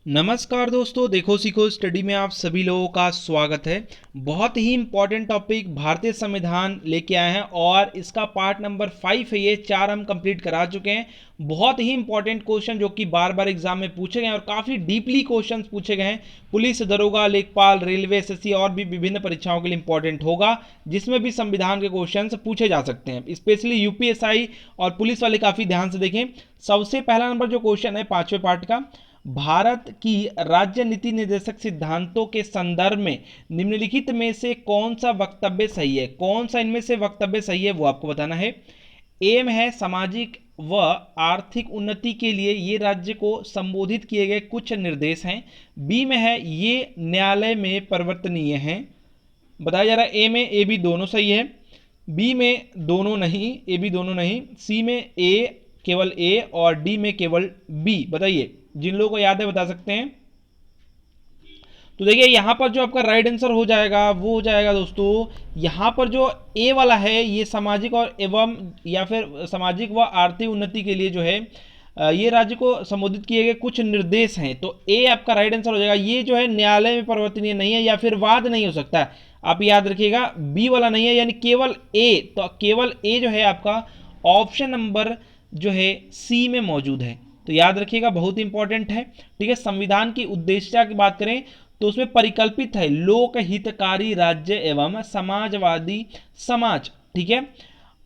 नमस्कार दोस्तों, देखो सीखो स्टडी में आप सभी लोगों का स्वागत है। बहुत ही इंपॉर्टेंट टॉपिक भारतीय संविधान लेके आए हैं और इसका पार्ट नंबर 5 है। ये 4 हम कंप्लीट करा चुके हैं। बहुत ही इंपॉर्टेंट क्वेश्चन जो कि बार बार एग्जाम में पूछे गए हैं और काफ़ी डीपली क्वेश्चन पूछे गए हैं। पुलिस, दरोगा, लेखपाल, रेलवे, एसएससी और भी विभिन्न परीक्षाओं के लिए इंपॉर्टेंट होगा, जिसमें भी संविधान के क्वेश्चन पूछे जा सकते हैं। स्पेशली यूपीएसआई और पुलिस वाले काफ़ी ध्यान से देखें। सबसे पहला नंबर जो क्वेश्चन है 5वें पार्ट का, भारत की राज्य नीति निर्देशक सिद्धांतों के संदर्भ में निम्नलिखित में से कौन सा वक्तव्य सही है। कौन सा इनमें से वक्तव्य सही है वो आपको बताना है। ए में है सामाजिक व आर्थिक उन्नति के लिए ये राज्य को संबोधित किए गए कुछ निर्देश हैं। बी में है ये न्यायालय में परिवर्तनीय हैं। बताया जा रहा है ए में ए बी दोनों सही है, बी में दोनों नहीं, ए बी दोनों नहीं, सी में ए केवल ए और डी में केवल बी। बताइए, जिन लोगों को याद है बता सकते हैं। तो देखिए यहां पर जो आपका राइट आंसर हो जाएगा वो हो जाएगा दोस्तों, यहां पर जो ए वाला है ये सामाजिक और एवं या फिर सामाजिक व आर्थिक उन्नति के लिए जो है ये राज्य को संबोधित किए गए कुछ निर्देश हैं। तो ए आपका राइट आंसर हो जाएगा। ये जो है न्यायालय में परिवर्तनीय नहीं है या फिर वाद नहीं हो सकता है, आप याद रखिएगा। बी वाला नहीं है, यानी केवल ए। तो केवल ए जो है आपका ऑप्शन नंबर जो है सी में मौजूद है। तो याद रखिएगा, बहुत इंपॉर्टेंट है। ठीक है, संविधान की उद्देश्यता की बात करें तो उसमें परिकल्पित है लोक हितकारी राज्य एवं समाजवादी समाज। ठीक है,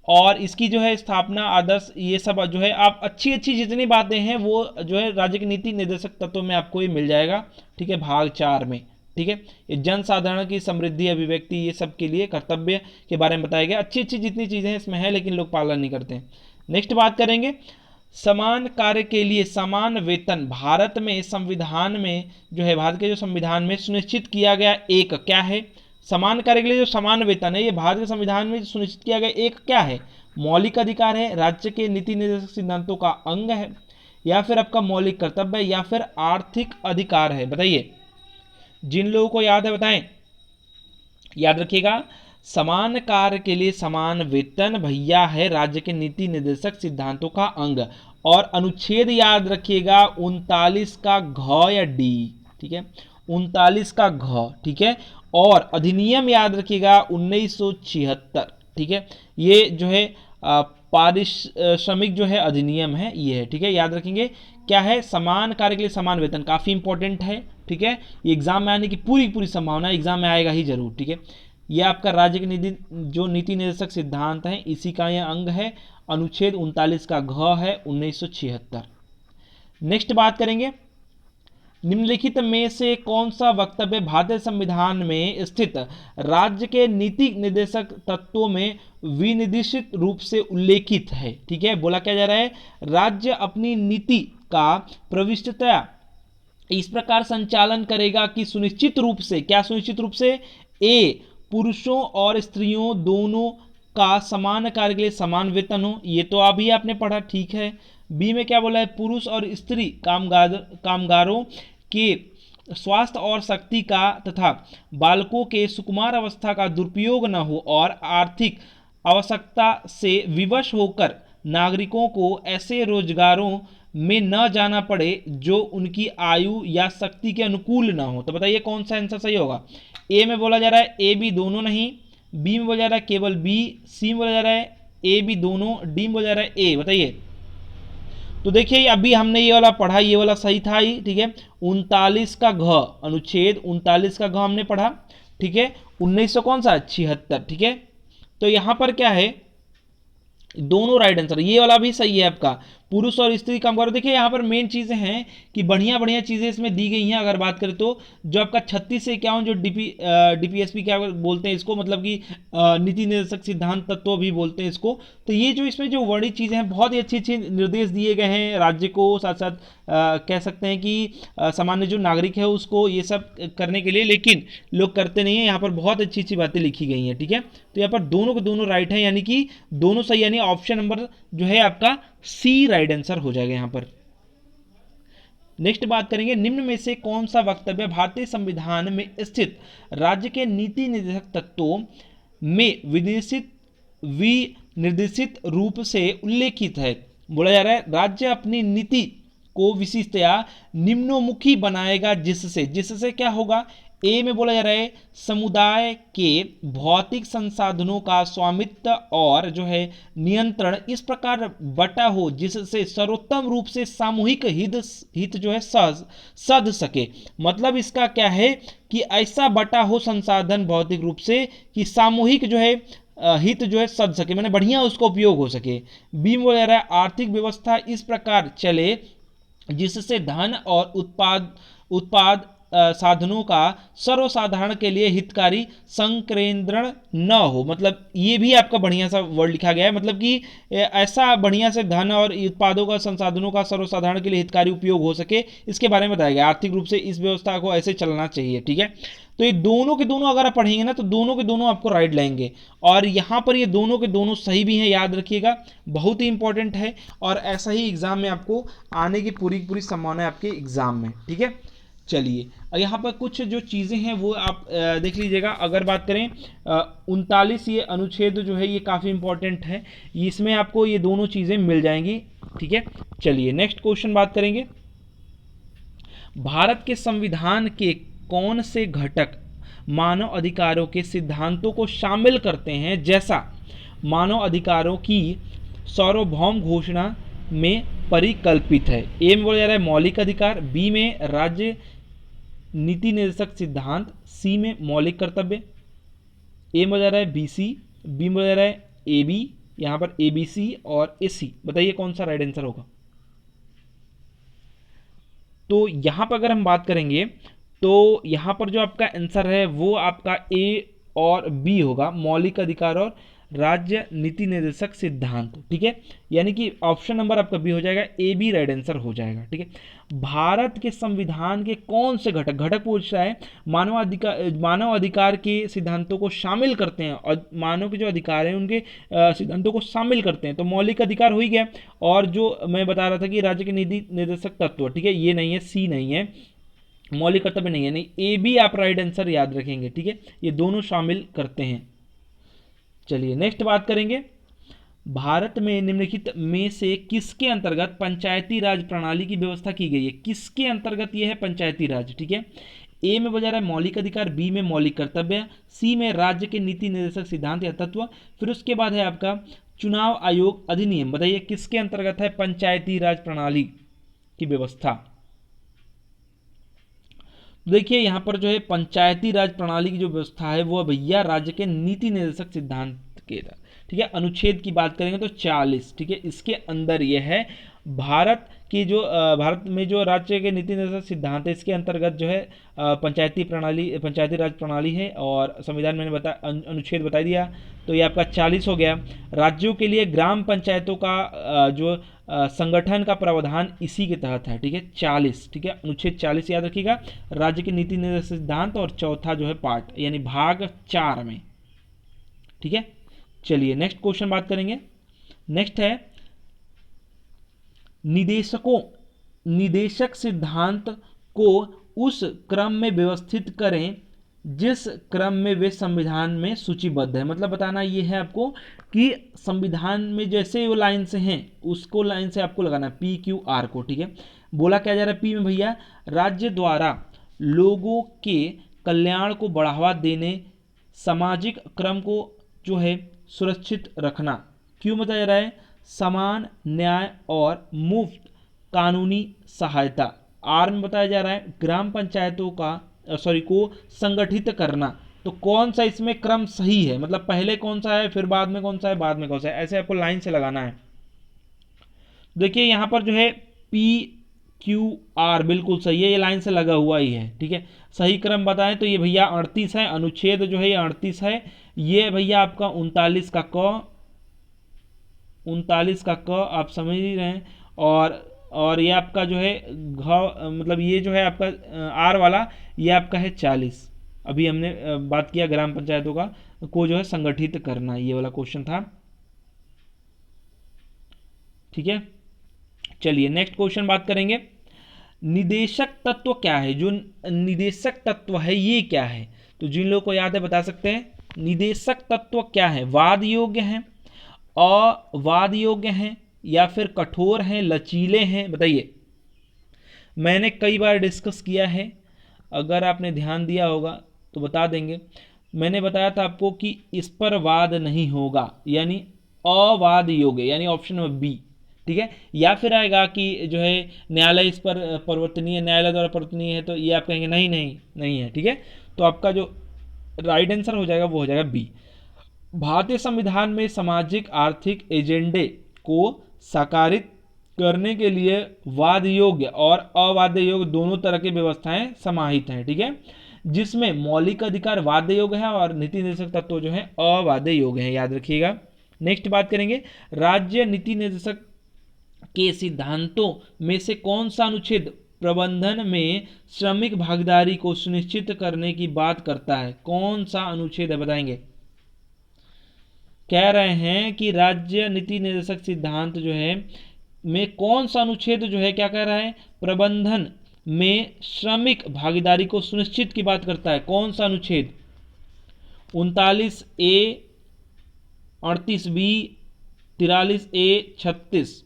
और इसकी जो है स्थापना, आदर्श, ये सब जो है आप अच्छी अच्छी जितनी बातें हैं वो जो है राज्य की नीति निर्देशक तत्वों में आपको ये मिल जाएगा। ठीक है, भाग 4 में। ठीक है, ये जन साधारण की समृद्धि, अभिव्यक्ति, ये सब के लिए कर्तव्य के बारे में बताया गया। अच्छी अच्छी जितनी चीज़ें इसमें है लेकिन लोग पालन नहीं करते हैं। नेक्स्ट बात करेंगे, समान कार्य के लिए समान वेतन भारत में संविधान में जो है, भारत के जो संविधान में सुनिश्चित किया गया एक क्या है। समान कार्य के लिए जो समान वेतन है ये भारत के संविधान में सुनिश्चित किया गया एक क्या है। मौलिक अधिकार है, राज्य के नीति निर्देशक सिद्धांतों का अंग है, या फिर आपका मौलिक कर्तव्य है, या फिर आर्थिक अधिकार है। बताइए, जिन लोगों को याद है बताएं। याद रखिएगा, समान कार्य के लिए समान वेतन भैया है राज्य के नीति निर्देशक सिद्धांतों का अंग। और अनुच्छेद याद रखिएगा 39 का घ या डी। ठीक है, 39 का घ। ठीक है, और अधिनियम याद रखिएगा 1976। ठीक है, ये जो है पारिश्रमिक जो है अधिनियम है ये है। ठीक है, याद रखेंगे क्या है, समान कार्य के लिए समान वेतन, काफ़ी इंपॉर्टेंट है। ठीक है, ये एग्जाम में आने की पूरी पूरी संभावना, एग्जाम में आएगा ही जरूर। ठीक है, यह आपका राज्य के जो नीति निर्देशक सिद्धांत हैं इसी का यह अंग है। अनुच्छेद 39 का घ है 1976। नेक्स्ट बात करेंगे, निम्नलिखित में से कौन सा वक्तव्य भारतीय संविधान में स्थित राज्य के नीति निर्देशक तत्वों में विनिर्दिष्ट रूप से उल्लेखित है। ठीक है, बोला क्या जा रहा है, राज्य अपनी नीति का प्रविष्टता इस प्रकार संचालन करेगा कि सुनिश्चित रूप से, क्या सुनिश्चित रूप से, ए पुरुषों और स्त्रियों दोनों का समान कार्य के लिए समान वेतन हो, ये तो अभी आपने पढ़ा। ठीक है, बी में क्या बोला है, पुरुष और स्त्री कामगारों के स्वास्थ्य और शक्ति का तथा बालकों के सुकुमार अवस्था का दुरुपयोग न हो और आर्थिक आवश्यकता से विवश होकर नागरिकों को ऐसे रोजगारों में न जाना पड़े जो उनकी आयु या शक्ति के अनुकूल न हो। तो बताइए कौन सा आंसर सही होगा। ए में बोला जा रहा है ए बी दोनों नहीं, बी में बोला जा रहा है केवल बी, सी में बोला जा रहा है ए बी दोनों, डी में बोला जा रहा है ए। बताइए, तो देखिए अभी हमने ये वाला पढ़ा, ये वाला सही था ही। ठीक है, 39 का घ, अनुच्छेद 39 का घ हमने पढ़ा। ठीक है, 1900 कौन सा 76। ठीक है, तो यहां पर क्या है, दोनों राइट आंसर, ये वाला भी सही है आपका, पुरुष और स्त्री कामगार। देखिए यहाँ पर मेन चीज़ें हैं कि बढ़िया बढ़िया चीज़ें इसमें दी गई हैं। अगर बात करें तो जो आपका 36 से 51 जो डीपीएसपी क्या बोलते हैं इसको, मतलब कि नीति निर्देशक सिद्धांत तत्व भी बोलते हैं इसको। तो ये जो इसमें जो वर्णित चीज़ें हैं, बहुत ही अच्छे अच्छे निर्देश दिए गए हैं राज्य को, साथ साथ कह सकते हैं कि सामान्य जो नागरिक है उसको ये सब करने के लिए, लेकिन लोग करते नहीं है। यहाँ पर बहुत अच्छी अच्छी बातें लिखी गई हैं। ठीक है, तो यहाँ पर दोनों के दोनों राइट हैं, यानी कि दोनों सही, यानी ऑप्शन नंबर जो है आपका सी राइट आंसर हो जाएगा यहाँ पर। नेक्स्ट बात करेंगे, निम्न में से कौन सा वक्तव्य भारतीय संविधान में स्थित राज्य के नीति निर्देशक तत्वों में विनिर्देशित रूप से उल्लेखित है। बोला जा रहा है राज्य अपनी नीति को विशिष्टया निम्नोमुखी बनाएगा, जिससे जिससे क्या होगा, ए में बोला जा रहा है समुदाय के भौतिक संसाधनों का स्वामित्व और जो है नियंत्रण इस प्रकार बटा हो जिससे सर्वोत्तम रूप से सामूहिक हित जो है सध सके। मतलब इसका क्या है कि ऐसा बटा हो संसाधन भौतिक रूप से कि सामूहिक जो है हित जो है सध सके, मैंने बढ़िया उसका उपयोग हो सके। बी में बोला जा रहा है आर्थिक व्यवस्था इस प्रकार चले जिससे धन और उत्पाद साधनों का सर्वसाधारण के लिए हितकारी संकेंद्रण न हो। मतलब ये भी आपका बढ़िया सा वर्ड लिखा गया है, मतलब कि ऐसा बढ़िया से धन और उत्पादों का संसाधनों का सर्वसाधारण के लिए हितकारी उपयोग हो सके, इसके बारे में बताया गया। आर्थिक रूप से इस व्यवस्था को ऐसे चलना चाहिए, ठीक है। तो ये दोनों के दोनों अगर आप पढ़ेंगे ना तो दोनों के दोनों आपको राइट लाएंगे, और यहाँ पर ये दोनों के दोनों सही भी हैं, याद रखिएगा, बहुत ही इंपॉर्टेंट है। और ऐसा ही एग्जाम में आपको आने की पूरी पूरी संभावना है आपके एग्जाम में, ठीक है। चलिए यहाँ पर कुछ जो चीज़ें हैं वो आप देख लीजिएगा। अगर बात करें 39 ये अनुच्छेद जो है ये काफ़ी इंपॉर्टेंट है, इसमें आपको ये दोनों चीज़ें मिल जाएंगी, ठीक है। चलिए नेक्स्ट क्वेश्चन बात करेंगे। भारत के संविधान के कौन से घटक मानव अधिकारों के सिद्धांतों को शामिल करते हैं, जैसा मानव अधिकारों की सार्वभौम घोषणा में परिकल्पित है। ए में बोला जा रहा है मौलिक अधिकार, बी में राज्य नीति निर्देशक सिद्धांत, सी में मौलिक कर्तव्य। ए में बोला जा रहा है बीसी, बी में बोला जा रहा है ए बी, यहाँ पर ए बी सी और ए सी। बताइए कौन सा राइट आंसर होगा। तो यहाँ पर अगर हम बात करेंगे तो यहाँ पर जो आपका आंसर है वो आपका ए और बी होगा, मौलिक अधिकार और राज्य नीति निर्देशक सिद्धांत, ठीक है। यानी कि ऑप्शन नंबर आपका बी हो जाएगा, ए बी राइट आंसर हो जाएगा, ठीक है। भारत के संविधान के कौन से घटक पूछ रहा है, मानव अधिकार के सिद्धांतों को शामिल करते हैं, और मानव के जो अधिकार हैं उनके सिद्धांतों को शामिल करते हैं। तो मौलिक अधिकार हो ही गया, और जो मैं बता रहा था कि राज्य के नीति निर्देशक तत्व, ठीक है, ये नहीं है, सी नहीं है, मौलिक कर्तव्य नहीं है, नहीं, ए बी आप राइट आंसर याद रखेंगे, ठीक है। ये दोनों शामिल करते हैं। चलिए नेक्स्ट बात करेंगे। भारत में निम्नलिखित में से किसके अंतर्गत पंचायती राज प्रणाली की व्यवस्था की गई है, किसके अंतर्गत ये है पंचायती राज, ठीक है। ए में बजा रहा है मौलिक अधिकार, बी में मौलिक कर्तव्य, सी में राज्य के नीति निर्देशक सिद्धांत या तत्व, फिर उसके बाद है आपका चुनाव आयोग अधिनियम। बताइए किसके अंतर्गत है पंचायती राज प्रणाली की व्यवस्था। देखिए यहाँ पर जो है पंचायती राज प्रणाली की जो व्यवस्था है वो भैया राज्य के नीति निर्देशक सिद्धांत के, ठीक है। अनुच्छेद की बात करेंगे तो 40, ठीक है, इसके अंदर यह है भारत की जो भारत में जो राज्य के नीति निर्देशक सिद्धांत है इसके अंतर्गत जो है पंचायती राज प्रणाली है, और संविधान मैंने अनुच्छेद बता दिया, तो ये आपका 40 हो गया। राज्यों के लिए ग्राम पंचायतों का जो संगठन का प्रावधान इसी के तहत है, ठीक है, 40, ठीक है, अनुच्छेद 40 याद रखिएगा, राज्य के नीति निर्देशक सिद्धांत, और चौथा जो है पार्ट यानी भाग 4 में, ठीक है। चलिए नेक्स्ट क्वेश्चन बात करेंगे। नेक्स्ट है निदेशक सिद्धांत को उस क्रम में व्यवस्थित करें जिस क्रम में वे संविधान में सूचीबद्ध है। मतलब बताना ये है आपको कि संविधान में जैसे वो लाइन से हैं उसको लाइन से आपको लगाना पी क्यू आर को, ठीक है। बोला क्या जा रहा है पी में भैया, राज्य द्वारा लोगों के कल्याण को बढ़ावा देने, सामाजिक क्रम को जो है सुरक्षित रखना। क्यों बताया जा रहा है, समान न्याय और मुफ्त कानूनी सहायता। आर में बताया जा रहा है ग्राम पंचायतों को संगठित करना। तो कौन सा इसमें क्रम सही है, मतलब पहले कौन सा है फिर बाद में कौन सा है बाद में कौन सा है, ऐसे आपको लाइन से लगाना है। देखिए यहां पर जो है पी क्यू आर बिल्कुल सही है, ये लाइन से लगा हुआ ही है, ठीक है। सही क्रम बताएं तो ये भैया 38 है, अनुच्छेद जो है ये 38 है, ये भैया आपका 39 का क आप समझ ही रहे हैं, और ये आपका जो है मतलब ये जो है आपका आर वाला ये आपका है 40। अभी हमने बात किया ग्राम पंचायतों को जो है संगठित करना, ये वाला क्वेश्चन था, ठीक है। चलिए नेक्स्ट क्वेश्चन बात करेंगे। निदेशक तत्व क्या है, जो निदेशक तत्व है ये क्या है, तो जिन लोगों को याद है बता सकते हैं। निदेशक तत्व क्या है, वाद योग्य है, अवाद योग्य हैं, या फिर कठोर हैं, लचीले हैं, बताइए। मैंने कई बार डिस्कस किया है, अगर आपने ध्यान दिया होगा तो बता देंगे। मैंने बताया था आपको कि इस पर वाद नहीं होगा, यानी अवाद योग्य, यानी ऑप्शन नंबर बी, ठीक है। या फिर आएगा कि जो है न्यायालय इस पर परिवर्तनीय, न्यायालय द्वारा परिवर्तनीय है, तो ये आप कहेंगे नहीं नहीं नहीं है, ठीक है। तो आपका जो राइट आंसर हो जाएगा वो हो जाएगा बी। भारतीय संविधान में सामाजिक आर्थिक एजेंडे को साकारित करने के लिए वाद योग्य और अवाद्य योग्य दोनों तरह की व्यवस्थाएं समाहित हैं, ठीक है, जिसमें मौलिक अधिकार वाद्य योग्य है और नीति निर्देशक तत्व जो है अवाद्य योग्य है, याद रखिएगा। नेक्स्ट बात करेंगे, राज्य नीति निर्देशक के सिद्धांतों में से कौन सा अनुच्छेद प्रबंधन में श्रमिक भागीदारी को सुनिश्चित करने की बात करता है? कौन सा अनुच्छेद है, बताएंगे। कह रहे हैं कि राज्य नीति निर्देशक सिद्धांत जो है में कौन सा अनुच्छेद जो है क्या कह रहा है, प्रबंधन में श्रमिक भागीदारी को सुनिश्चित की बात करता है। कौन सा अनुच्छेद? 39A, 38B, 43A, 36।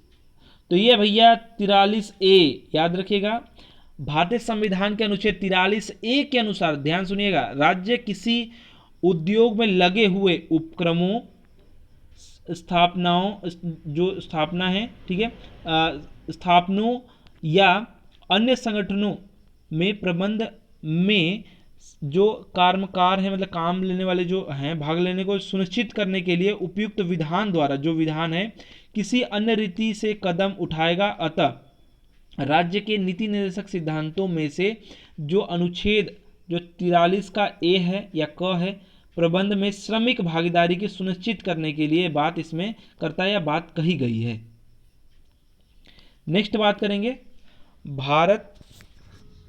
तो ये भैया 43A, याद रखिएगा। भारतीय संविधान के अनुच्छेद 43A के अनुसार, ध्यान सुनिएगा, राज्य किसी उद्योग में लगे हुए उपक्रमों, स्थापनाओं, जो स्थापना है, ठीक है, स्थापनों या अन्य संगठनों में प्रबंध में जो कर्मकार हैं, मतलब काम लेने वाले जो हैं, भाग लेने को सुनिश्चित करने के लिए उपयुक्त विधान द्वारा, जो विधान है, किसी अन्य रीति से कदम उठाएगा। अतः राज्य के नीति निर्देशक सिद्धांतों में से जो अनुच्छेद जो 43 का ए है या क है, प्रबंध में श्रमिक भागीदारी की सुनिश्चित करने के लिए बात इसमें करता है या बात कही गई है। नेक्स्ट बात करेंगे,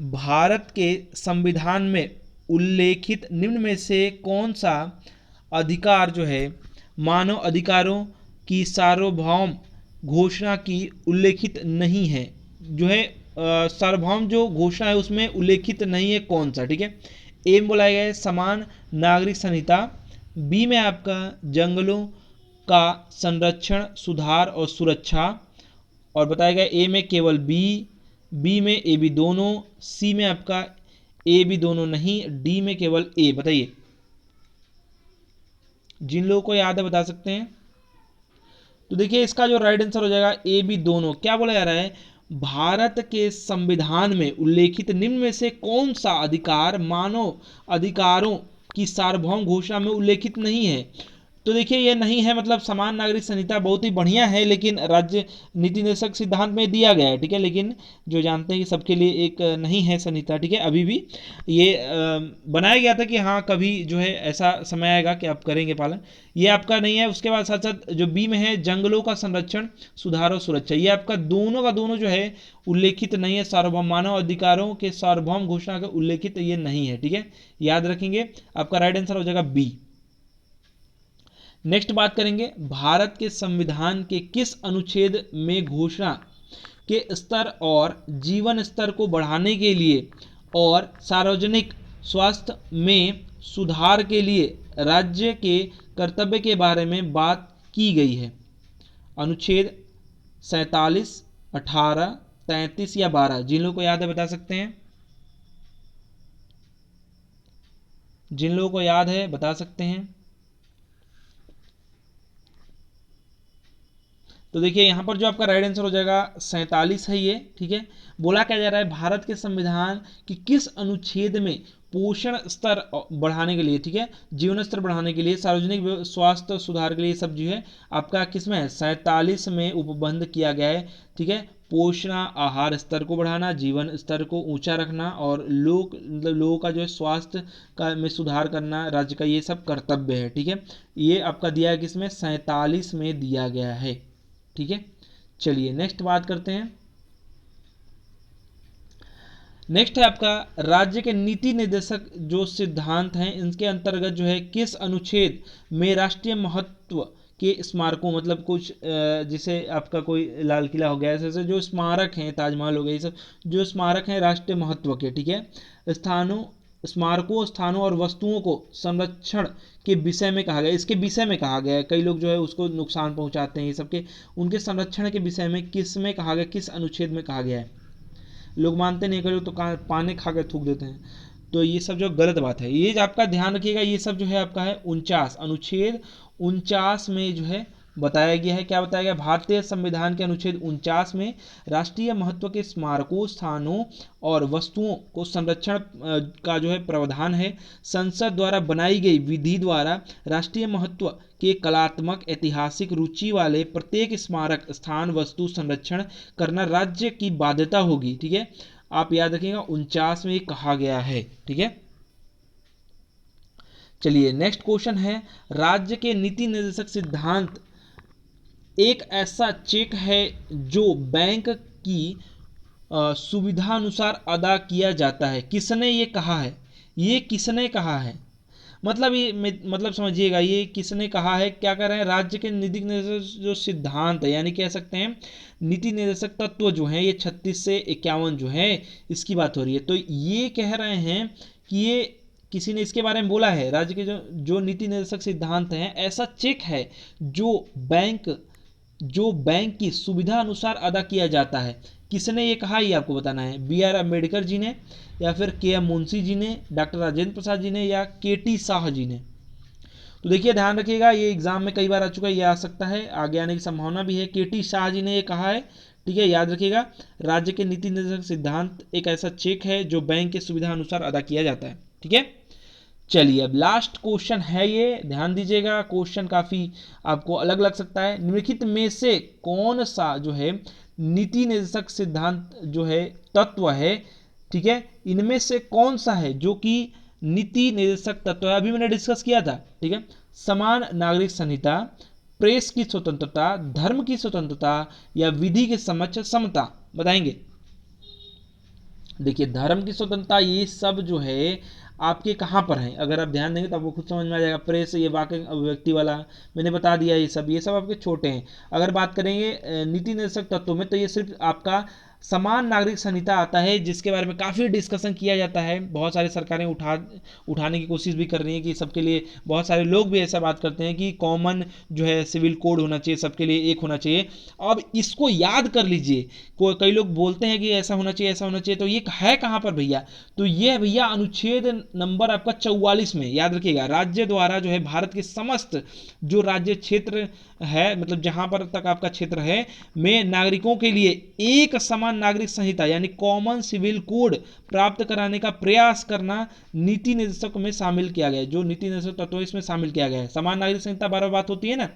भारत के संविधान में उल्लेखित निम्न में से कौन सा अधिकार जो है मानव अधिकारों की सार्वभौम घोषणा की उल्लेखित नहीं है? जो है सार्वभौम जो घोषणा है उसमें उल्लेखित नहीं है, कौन सा, ठीक है। ए में बोला गया है समान नागरिक संहिता, बी में आपका जंगलों का संरक्षण, सुधार और सुरक्षा, और बताया गया ए में केवल बी में ए बी दोनों, सी में आपका ए बी दोनों नहीं, डी में केवल ए। बताइए, जिन लोगों को याद है बता सकते हैं। तो देखिए इसका जो राइट आंसर हो जाएगा ए बी दोनों। क्या बोला जा रहा है, भारत के संविधान में उल्लेखित निम्न में से कौन सा अधिकार मानव अधिकारों की सार्वभौम घोषणा में उल्लेखित नहीं है? तो देखिए ये नहीं है, मतलब समान नागरिक संहिता बहुत ही बढ़िया है, लेकिन राज्य नीति निर्देशक सिद्धांत में दिया गया है, ठीक है, लेकिन जो जानते हैं कि सबके लिए एक नहीं है संहिता, ठीक है। अभी भी ये बनाया गया था कि हाँ कभी जो है ऐसा समय आएगा कि आप करेंगे पालन, ये आपका नहीं है। उसके बाद साथ साथ जो बी में है जंगलों का संरक्षण, सुधार और सुरक्षा, ये आपका दोनों का दोनों जो है उल्लेखित नहीं है, सार्वभौम मानव अधिकारों के सार्वभौम घोषणा का उल्लेखित ये नहीं है, ठीक है, याद रखेंगे। आपका राइट आंसर हो जाएगा बी। नेक्स्ट बात करेंगे, भारत के संविधान के किस अनुच्छेद में घोषणा के स्तर और जीवन स्तर को बढ़ाने के लिए और सार्वजनिक स्वास्थ्य में सुधार के लिए राज्य के कर्तव्य के बारे में बात की गई है? अनुच्छेद 47, 18, 33 या 12, जिन लोगों को याद है बता सकते हैं। जिन लोगों को याद है बता सकते हैं। तो देखिए यहाँ पर जो आपका राइट आंसर हो जाएगा 47 है ये, ठीक है। बोला क्या जा रहा है, भारत के संविधान की किस अनुच्छेद में पोषण स्तर बढ़ाने के लिए, ठीक है, जीवन स्तर बढ़ाने के लिए, सार्वजनिक स्वास्थ्य सुधार के लिए, सब जो है आपका किस में है, 47 में उपबंध किया गया है, ठीक है। पोषण आहार स्तर को बढ़ाना, जीवन स्तर को ऊंचा रखना और लोगों का जो है स्वास्थ्य का में सुधार करना राज्य का, ये सब कर्तव्य है, ठीक है। ये आपका दिया है किसमें, 47 में दिया गया है, ठीक है। चलिए नेक्स्ट बात करते हैं। नेक्स्ट है आपका राज्य के नीति निर्देशक जो सिद्धांत हैं, इनके अंतर्गत जो है किस अनुच्छेद में राष्ट्रीय महत्व के स्मारकों, मतलब कुछ जैसे आपका कोई लाल किला हो गया, ऐसे जो स्मारक हैं, ताजमहल हो गया, ये सब जो स्मारक हैं राष्ट्रीय महत्व के, ठीक है, स्मारकों, स्थानों और वस्तुओं को संरक्षण के विषय में कहा गया, इसके विषय में कहा गया है। कई लोग जो है उसको नुकसान पहुंचाते हैं, ये सबके उनके संरक्षण के विषय में किस में कहा गया, किस अनुच्छेद में कहा गया है? लोग मानते नहीं, कई लोग तो पानी खा के थूक देते हैं। तो ये सब जो गलत बात है, ये आपका ध्यान रखिएगा। ये सब जो है आपका है 49 अनुच्छेद 49 में जो है बताया गया है। क्या बताया गया? भारतीय संविधान के अनुच्छेद 49 में राष्ट्रीय महत्व के स्मारकों, स्थानों और वस्तुओं को संरक्षण का जो है प्रावधान है। संसद द्वारा बनाई गई विधि द्वारा राष्ट्रीय महत्व के कलात्मक ऐतिहासिक रुचि वाले प्रत्येक स्मारक, स्थान, वस्तु संरक्षण करना राज्य की बाध्यता होगी। ठीक है, आप याद रखिएगा 49 में ये कहा गया है। ठीक है, चलिए नेक्स्ट क्वेश्चन है, राज्य के नीति निर्देशक सिद्धांत एक ऐसा चेक है जो बैंक की सुविधा अनुसार अदा किया जाता है। किसने ये कहा है? ये किसने कहा है? मतलब ये मतलब समझिएगा, ये किसने कहा है? क्या कर रहे हैं? राज्य के नीति निर्देशक जो सिद्धांत है, यानी कह सकते हैं नीति निर्देशक तत्व जो हैं, ये 36 से 51 जो है, इसकी बात हो रही है। तो ये कह रहे हैं कि ये किसी ने इसके बारे में बोला है, राज्य के जो नीति निर्देशक सिद्धांत हैं ऐसा चेक है जो बैंक की सुविधा अनुसार अदा किया जाता है। किसने ये कहा, ये आपको बताना है। B.R. अम्बेडकर जी ने, या फिर K.M. मुंशी जी ने, डॉक्टर राजेंद्र प्रसाद जी ने, या K.T. शाह जी ने? तो देखिए ध्यान रखिएगा, ये एग्जाम में कई बार आ चुका है, ये आ सकता है, आगे आने की संभावना भी है। K.T. शाह जी ने ये कहा है। ठीक है, याद रखिएगा, राज्य के नीति निर्देशक सिद्धांत एक ऐसा चेक है जो बैंक की सुविधा अनुसार अदा किया जाता है। ठीक है, चलिए अब लास्ट क्वेश्चन है, ये ध्यान दीजिएगा, क्वेश्चन काफी आपको अलग लग सकता है। निम्नलिखित में से कौन सा जो है नीति निर्देशक सिद्धांत जो है तत्व है, ठीक है, इनमें से कौन सा है जो कि नीति निर्देशक तत्व है? अभी मैंने डिस्कस किया था। ठीक है, समान नागरिक संहिता, प्रेस की स्वतंत्रता, धर्म की स्वतंत्रता, या विधि के समक्ष समता? बताएंगे। देखिए धर्म की स्वतंत्रता, ये सब जो है आपके कहाँ पर हैं, अगर आप ध्यान देंगे तो आपको खुद समझ में आ जाएगा। प्रेस, ये वाक्य अभिव्यक्ति वाला मैंने बता दिया, ये सब आपके छोटे हैं। अगर बात करेंगे नीति निर्देशक तत्वों में, तो ये सिर्फ आपका समान नागरिक संहिता आता है, जिसके बारे में काफ़ी डिस्कशन किया जाता है। बहुत सारी सरकारें उठाने की कोशिश भी कर रही हैं कि सबके लिए, बहुत सारे लोग भी ऐसा बात करते हैं कि कॉमन जो है सिविल कोड होना चाहिए, सबके लिए एक होना चाहिए। अब इसको याद कर लीजिए, कई लोग बोलते हैं कि ऐसा होना चाहिए, ऐसा होना चाहिए, तो ये है कहाँ पर भैया? तो ये भैया अनुच्छेद नंबर आपका 44 में, याद रखिएगा, राज्य द्वारा जो है भारत के समस्त जो राज्य क्षेत्र है, मतलब जहां पर तक आपका क्षेत्र है, में नागरिकों के लिए एक समान नागरिक संहिता यानी कॉमन सिविल कोड प्राप्त कराने का प्रयास करना नीति निर्देशक में शामिल किया गया है। जो नीति निर्देशक तत्व इसमें शामिल किया गया है, समान नागरिक संहिता बार बार बात होती है ना,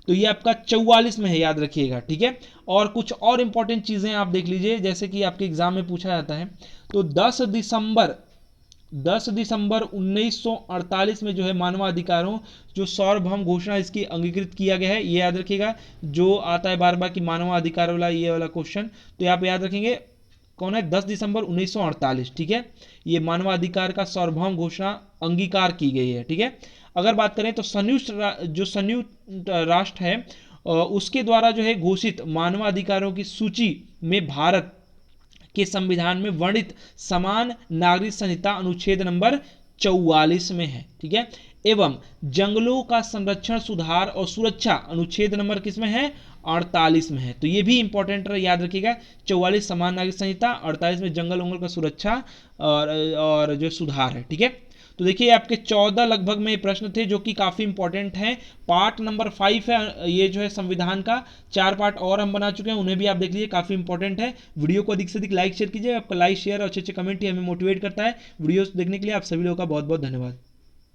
तो ये आपका 44 में है, याद रखिएगा। ठीक है, और कुछ और इंपॉर्टेंट चीजें आप देख लीजिए, जैसे कि आपके एग्जाम में पूछा जाता है, तो 10 दिसंबर 1948 में जो है मानवाधिकारों जो सार्वभौम घोषणा इसकी अंगीकृत किया गया है। ये याद रखिएगा, जो आता है बार बार कि मानवाधिकार वाला, ये वाला क्वेश्चन, तो आप याद रखेंगे कौन है, 10 दिसंबर 1948। ठीक है, ये मानवाधिकार का सार्वभौम घोषणा अंगीकार की गई है। ठीक है, अगर बात करें तो संयुक्त राष्ट्र है उसके द्वारा जो है घोषित मानवाधिकारों की सूची में भारत के संविधान में वर्णित समान नागरिक संहिता अनुच्छेद नंबर 44 में है। ठीक है, एवं जंगलों का संरक्षण, सुधार और सुरक्षा अनुच्छेद नंबर किस में है? 48 में है। तो ये भी इंपॉर्टेंट है, याद रखिएगा, 44 समान नागरिक संहिता, 48 में जंगल वंगल का सुरक्षा और जो सुधार है। ठीक है, तो देखिए आपके 14 लगभग में प्रश्न थे जो कि काफ़ी इंपॉर्टेंट हैं। पार्ट नंबर 5 है ये जो है संविधान का, 4 पार्ट और हम बना चुके हैं, उन्हें भी आप देख लीजिए, काफ़ी इंपॉर्टेंट है। वीडियो को अधिक से अधिक लाइक शेयर कीजिए, आपका लाइक शेयर और अच्छे अच्छे कमेंट ही हमें मोटिवेट करता है। वीडियोस देखने के लिए आप सभी लोगों का बहुत बहुत धन्यवाद।